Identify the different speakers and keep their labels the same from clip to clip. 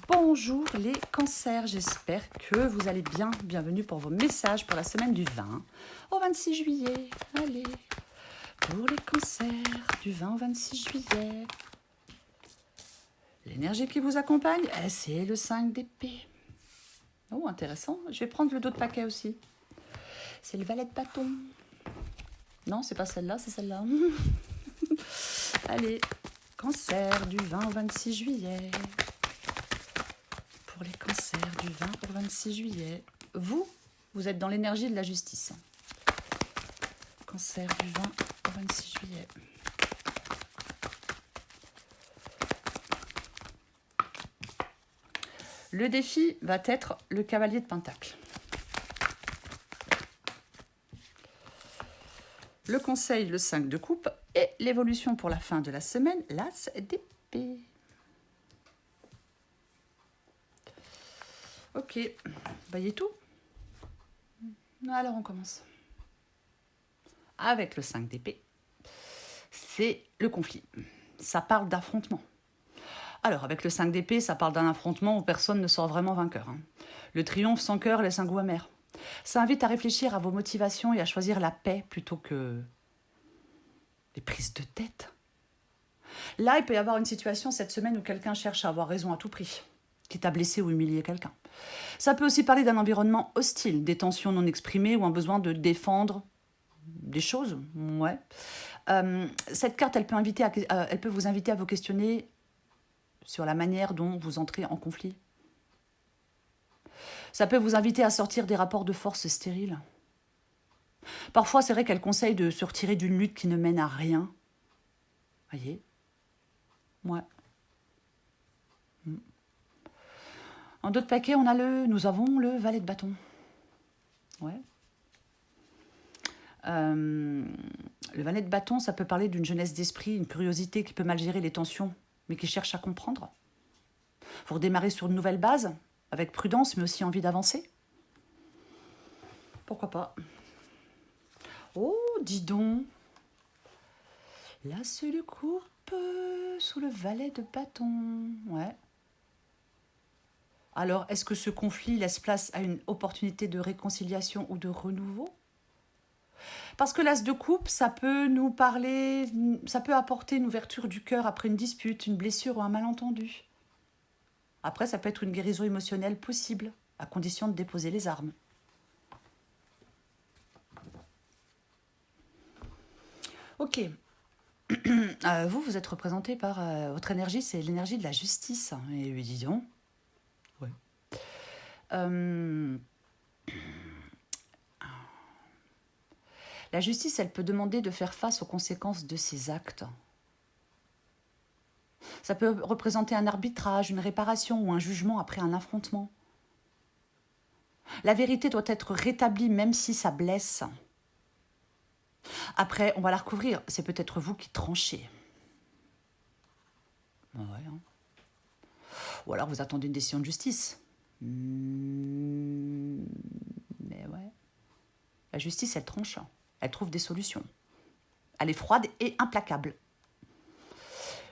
Speaker 1: Bonjour les cancers, j'espère que vous allez bien. Bienvenue pour vos messages pour la semaine du 20 au 26 juillet. Allez, pour les cancers du 20 au 26 juillet. L'énergie qui vous accompagne, c'est le 5 d'épée. Oh, intéressant. Je vais prendre le dos de paquet aussi. C'est le valet de bâton. Non, c'est pas celle-là, c'est celle-là. Allez, cancer du 20 au 26 juillet. Pour les cancers du 20 au 26 juillet, vous êtes dans l'énergie de la justice. Cancer du 20 au 26 juillet. Le défi va être le cavalier de Pentacle. Le conseil, le 5 de coupe. Et l'évolution pour la fin de la semaine, l'as d'épée. Ok, voyez tout? Alors on commence. Avec le 5 d'épée, c'est le conflit. Ça parle d'affrontement. Alors avec le 5 d'épée, ça parle d'un affrontement où personne ne sort vraiment vainqueur. Le triomphe sans cœur laisse un goût amer. Ça invite à réfléchir à vos motivations et à choisir la paix plutôt que les prises de tête. Là, il peut y avoir une situation cette semaine où quelqu'un cherche à avoir raison à tout prix, quitte à blesser ou humilier quelqu'un. Ça peut aussi parler d'un environnement hostile, des tensions non exprimées ou un besoin de défendre des choses. Ouais. Cette carte, elle peut vous inviter à vous questionner sur la manière dont vous entrez en conflit. Ça peut vous inviter à sortir des rapports de force stériles. Parfois, c'est vrai qu'elle conseille de se retirer d'une lutte qui ne mène à rien. Voyez? Ouais. En d'autres paquets, nous avons le valet de bâton. Ouais. Le valet de bâton, ça peut parler d'une jeunesse d'esprit, une curiosité qui peut mal gérer les tensions, mais qui cherche à comprendre. Vous redémarrez sur une nouvelle base, avec prudence, mais aussi envie d'avancer. Pourquoi pas? Oh, dis donc. Là, c'est le coupe sous le valet de bâton. Ouais. Alors, est-ce que ce conflit laisse place à une opportunité de réconciliation ou de renouveau? Parce que l'as de coupe, ça peut nous parler, ça peut apporter une ouverture du cœur après une dispute, une blessure ou un malentendu. Après, ça peut être une guérison émotionnelle possible, à condition de déposer les armes. Ok. Vous êtes représenté par votre énergie, c'est l'énergie de la justice. Et oui, dis donc. Ouais. La justice, elle peut demander de faire face aux conséquences de ses actes. Ça peut représenter un arbitrage, une réparation ou un jugement après un affrontement. La vérité doit être rétablie même si ça blesse. Après, on va la recouvrir. C'est peut-être vous qui tranchez. Ouais, hein. Ou alors vous attendez une décision de justice. Mais ouais. La justice, elle tranche. Elle trouve des solutions. Elle est froide et implacable.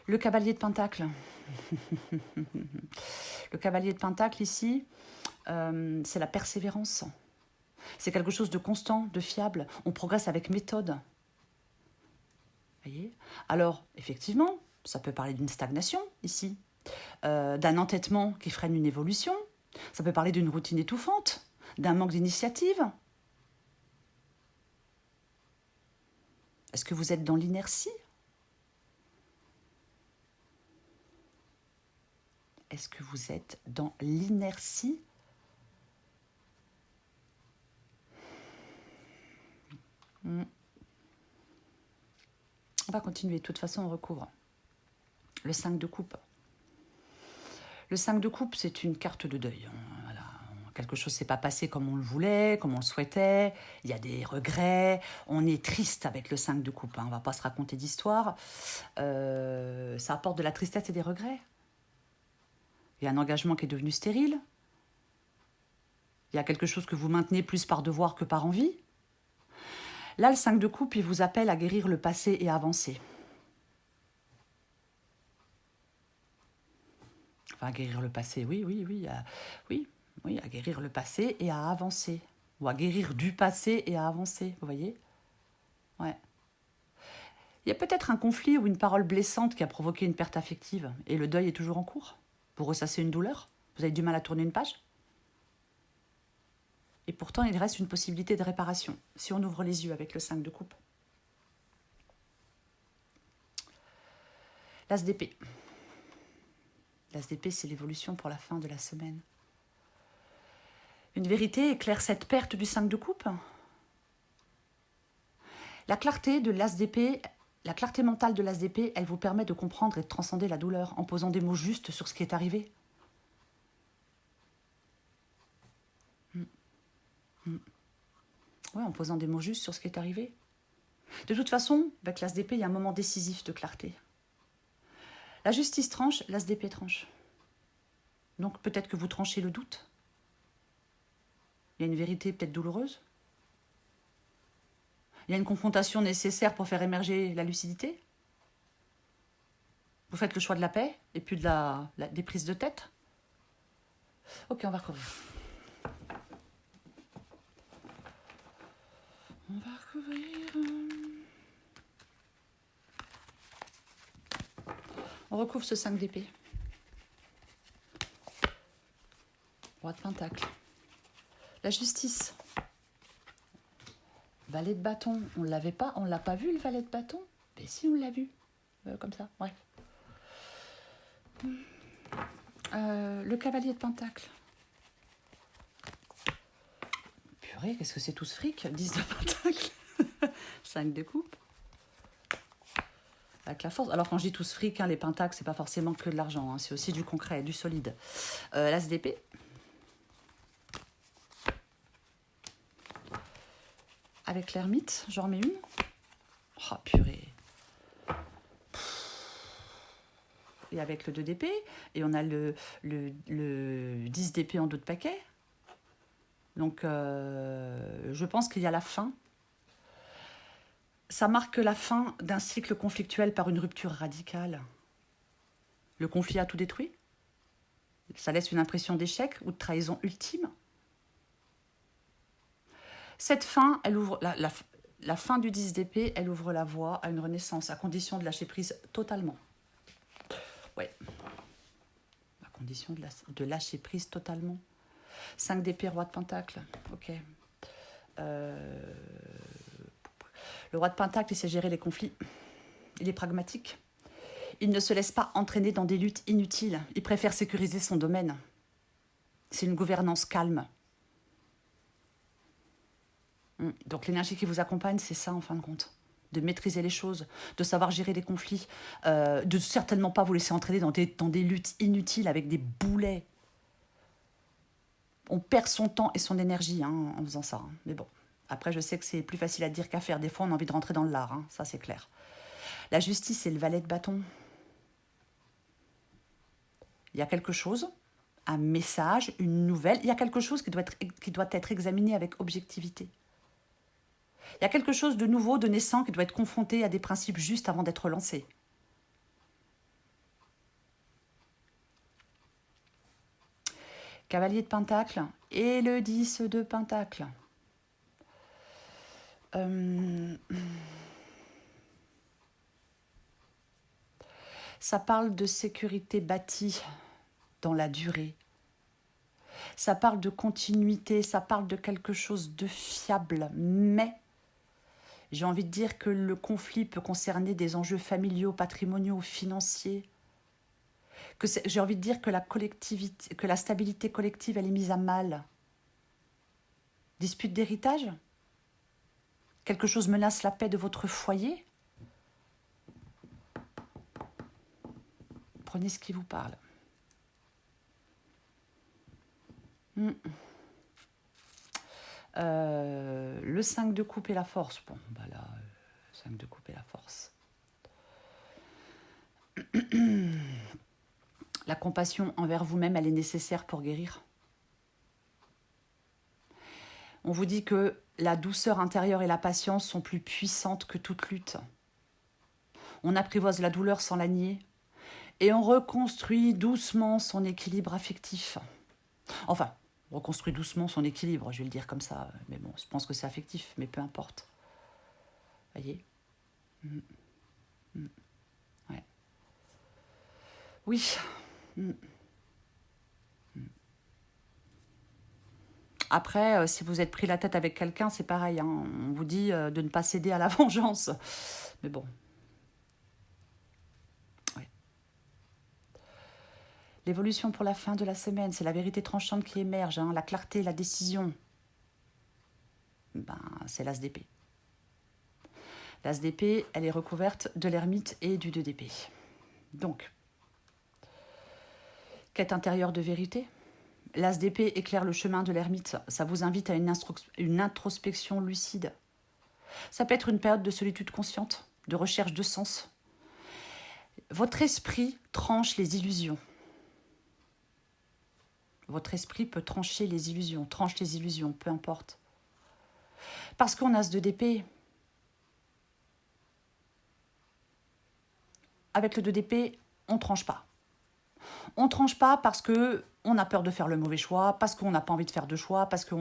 Speaker 1: Le cavalier de Pentacle. Le cavalier de Pentacle ici, c'est la persévérance. C'est quelque chose de constant, de fiable. On progresse avec méthode. Voyez? Alors, effectivement, ça peut parler d'une stagnation ici, d'un entêtement qui freine une évolution. Ça peut parler d'une routine étouffante, d'un manque d'initiative. Est-ce que vous êtes dans l'inertie? Est-ce que vous êtes dans l'inertie? On va continuer. De toute façon, on recouvre. Le 5 de coupe. Le 5 de coupe, c'est une carte de deuil. Voilà. Quelque chose ne s'est pas passé comme on le voulait, comme on le souhaitait. Il y a des regrets. On est triste avec le 5 de coupe. On ne va pas se raconter d'histoire. Ça apporte de la tristesse et des regrets. Il y a un engagement qui est devenu stérile. Il y a quelque chose que vous maintenez plus par devoir que par envie. Là, le 5 de coupe, il vous appelle à guérir le passé et à avancer. Enfin, à guérir le passé, oui, oui, oui, oui, oui, à guérir le passé et à avancer. Ou à guérir du passé et à avancer, vous voyez? Ouais. Il y a peut-être un conflit ou une parole blessante qui a provoqué une perte affective et le deuil est toujours en cours. Pour ressasser une douleur, vous avez du mal à tourner une page. Et pourtant, il reste une possibilité de réparation si on ouvre les yeux avec le 5 de coupe. L'as d'épée. L'as d'épée, c'est l'évolution pour la fin de la semaine. Une vérité éclaire cette perte du 5 de coupe. La clarté de l'as d'épée, la clarté mentale de l'as d'épée, elle vous permet de comprendre et de transcender la douleur en posant des mots justes sur ce qui est arrivé. Oui, en posant des mots justes sur ce qui est arrivé. De toute façon, avec l'as d'épée, il y a un moment décisif de clarté. La justice tranche, l'as d'épée tranche. Donc peut-être que vous tranchez le doute. Il y a une vérité peut-être douloureuse. Il y a une confrontation nécessaire pour faire émerger la lucidité. Vous faites le choix de la paix et puis des prises de tête. Ok, on va recouvrir. On va recouvrir. On recouvre ce 5 d'épée. Roi de pentacle. La justice. Valet de bâton. On ne l'avait pas, on ne l'a pas vu le valet de bâton? Mais si, on l'a vu. Comme ça, bref. Le cavalier de pentacle. Purée, qu'est-ce que c'est tout ce fric? 10 de pentacle. 5 de coupe. Avec la force. Alors quand je dis tout ce fric, les pentacles, c'est pas forcément que de l'argent, hein, c'est aussi du concret, du solide. L'as d'épée. Avec l'ermite, j'en remets une. Oh purée. Et avec le 2 d'épée, et on a le 10 d'épée en dos de paquet. Donc je pense qu'il y a la fin. Ça marque la fin d'un cycle conflictuel par une rupture radicale. Le conflit a tout détruit. Ça laisse une impression d'échec ou de trahison ultime. Cette fin, elle ouvre la fin du 10 d'épée, elle ouvre la voie à une renaissance, à condition de lâcher prise totalement. Ouais. À condition de lâcher prise totalement. 5 d'épée, roi de pentacle. Ok. Le roi de pentacle, il sait gérer les conflits. Il est pragmatique. Il ne se laisse pas entraîner dans des luttes inutiles. Il préfère sécuriser son domaine. C'est une gouvernance calme. Donc l'énergie qui vous accompagne, c'est ça en fin de compte. De maîtriser les choses, de savoir gérer les conflits, de certainement pas vous laisser entraîner dans des luttes inutiles avec des boulets. On perd son temps et son énergie en faisant ça. Mais bon, après je sais que c'est plus facile à dire qu'à faire. Des fois on a envie de rentrer dans l'art, ça c'est clair. La justice, c'est le valet de bâton. Il y a quelque chose, un message, une nouvelle, il y a quelque chose qui doit être examiné avec objectivité. Il y a quelque chose de nouveau, de naissant, qui doit être confronté à des principes justes avant d'être lancé. Cavalier de pentacle et le 10 de pentacle. Ça parle de sécurité bâtie dans la durée. Ça parle de continuité, ça parle de quelque chose de fiable, mais j'ai envie de dire que le conflit peut concerner des enjeux familiaux, patrimoniaux, financiers. J'ai envie de dire que la stabilité collective, elle est mise à mal. Dispute d'héritage? Quelque chose menace la paix de votre foyer? Prenez ce qui vous parle. Le 5 de coupe et la force. Bon, bah là, 5 de coupe et la force. La compassion envers vous-même, elle est nécessaire pour guérir. On vous dit que la douceur intérieure et la patience sont plus puissantes que toute lutte. On apprivoise la douleur sans la nier. Et on reconstruit doucement son équilibre affectif. Enfin, on reconstruit doucement son équilibre, je vais le dire comme ça. Mais bon, je pense que c'est affectif, mais peu importe. Voyez. Ouais. Oui. Après, si vous êtes pris la tête avec quelqu'un, c'est pareil. Hein. On vous dit de ne pas céder à la vengeance. Mais bon. Ouais. L'évolution pour la fin de la semaine, c'est la vérité tranchante qui émerge. Hein. La clarté, la décision. Ben, c'est l'as d'épée. L'as d'épée, elle est recouverte de l'ermite et du 2 d'épée. Donc, quête intérieure de vérité. L'as d'épée éclaire le chemin de l'ermite. Ça vous invite à une introspection lucide. Ça peut être une période de solitude consciente, de recherche de sens. Votre esprit tranche les illusions. Votre esprit peut trancher les illusions, tranche les illusions, peu importe. Parce qu'on a as d'épée. Avec le 2 d'épée, on ne tranche pas. On ne tranche pas parce qu'on a peur de faire le mauvais choix, parce qu'on n'a pas envie de faire de choix, parce que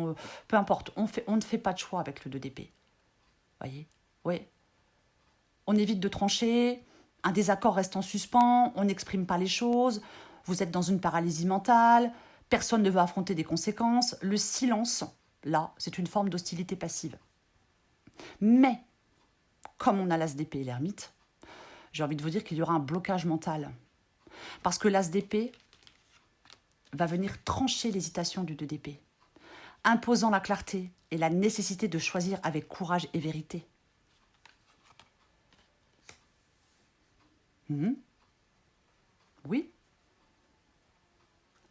Speaker 1: peu importe, on ne fait pas de choix avec le 2 d'épée. Voyez? Oui. On évite de trancher, un désaccord reste en suspens, on n'exprime pas les choses, vous êtes dans une paralysie mentale, personne ne veut affronter des conséquences. Le silence, là, c'est une forme d'hostilité passive. Mais, comme on a l'as d'épée et l'ermite, j'ai envie de vous dire qu'il y aura un blocage mental. Parce que l'as d'épée va venir trancher l'hésitation du 2 d'épée, imposant la clarté et la nécessité de choisir avec courage et vérité. Oui.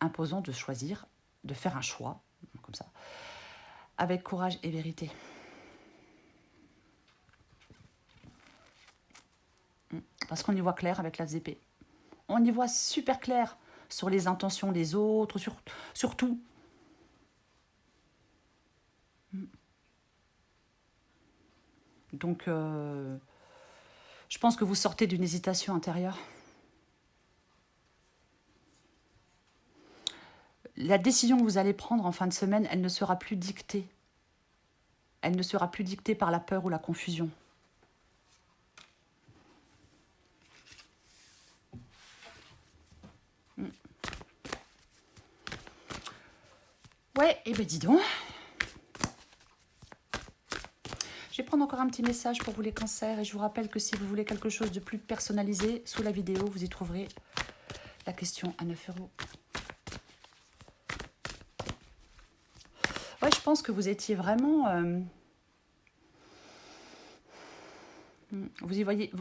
Speaker 1: Imposant de choisir, de faire un choix, comme ça, avec courage et vérité. Parce qu'on y voit clair avec l'as d'épée. On y voit super clair sur les intentions des autres, sur tout. Donc, je pense que vous sortez d'une hésitation intérieure. La décision que vous allez prendre en fin de semaine, elle ne sera plus dictée. Elle ne sera plus dictée par la peur ou la confusion. Ouais, et ben dis donc. Je vais prendre encore un petit message pour vous les cancers et je vous rappelle que si vous voulez quelque chose de plus personnalisé, sous la vidéo, vous y trouverez la question à 9 €. Ouais, je pense que vous étiez vraiment... vous y voyez...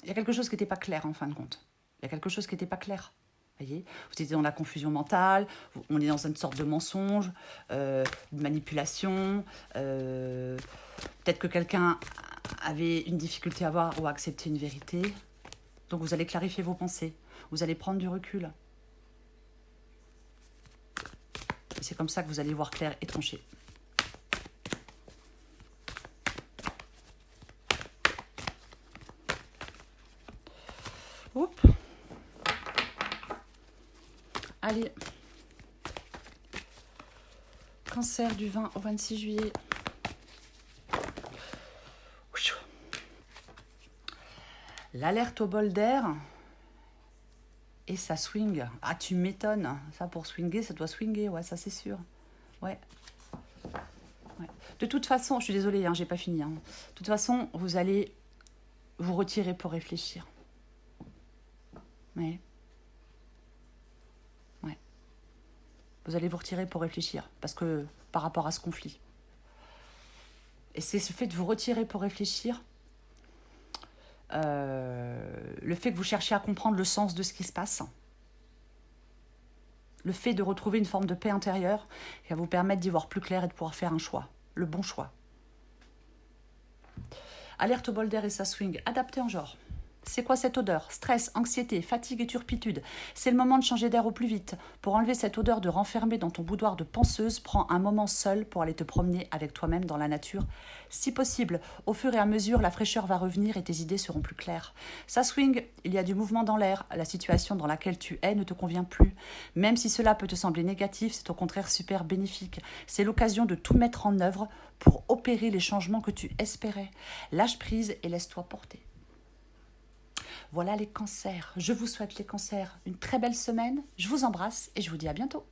Speaker 1: Il y a quelque chose qui n'était pas clair en fin de compte. Il y a quelque chose qui n'était pas clair. Voyez, vous étiez dans la confusion mentale, on est dans une sorte de mensonge, de manipulation. Peut-être que quelqu'un avait une difficulté à voir ou à accepter une vérité. Donc vous allez clarifier vos pensées, vous allez prendre du recul. Et c'est comme ça que vous allez voir clair et tranché. Oups. Allez. Cancer du 20 au 26 juillet. L'alerte au bol d'air. Et ça swing. Ah, tu m'étonnes. Ça, pour swinger, ça doit swinger. Ouais, ça, c'est sûr. Ouais. De toute façon, je suis désolée, hein, j'ai pas fini. Hein. De toute façon, vous allez vous retirer pour réfléchir. Ouais. Vous allez vous retirer pour réfléchir, parce que par rapport à ce conflit. Et c'est ce fait de vous retirer pour réfléchir, le fait que vous cherchiez à comprendre le sens de ce qui se passe, le fait de retrouver une forme de paix intérieure qui va vous permettre d'y voir plus clair et de pouvoir faire un choix, le bon choix. Alerte au bol d'air et ça swing, adapté en genre. C'est quoi cette odeur? Stress, anxiété, fatigue et turpitude. C'est le moment de changer d'air au plus vite. Pour enlever cette odeur de renfermé dans ton boudoir de penseuse, prends un moment seul pour aller te promener avec toi-même dans la nature. Si possible, au fur et à mesure, la fraîcheur va revenir et tes idées seront plus claires. Ça swing, il y a du mouvement dans l'air. La situation dans laquelle tu es ne te convient plus. Même si cela peut te sembler négatif, c'est au contraire super bénéfique. C'est l'occasion de tout mettre en œuvre pour opérer les changements que tu espérais. Lâche prise et laisse-toi porter. Voilà les cancers. Je vous souhaite les cancers une très belle semaine. Je vous embrasse et je vous dis à bientôt.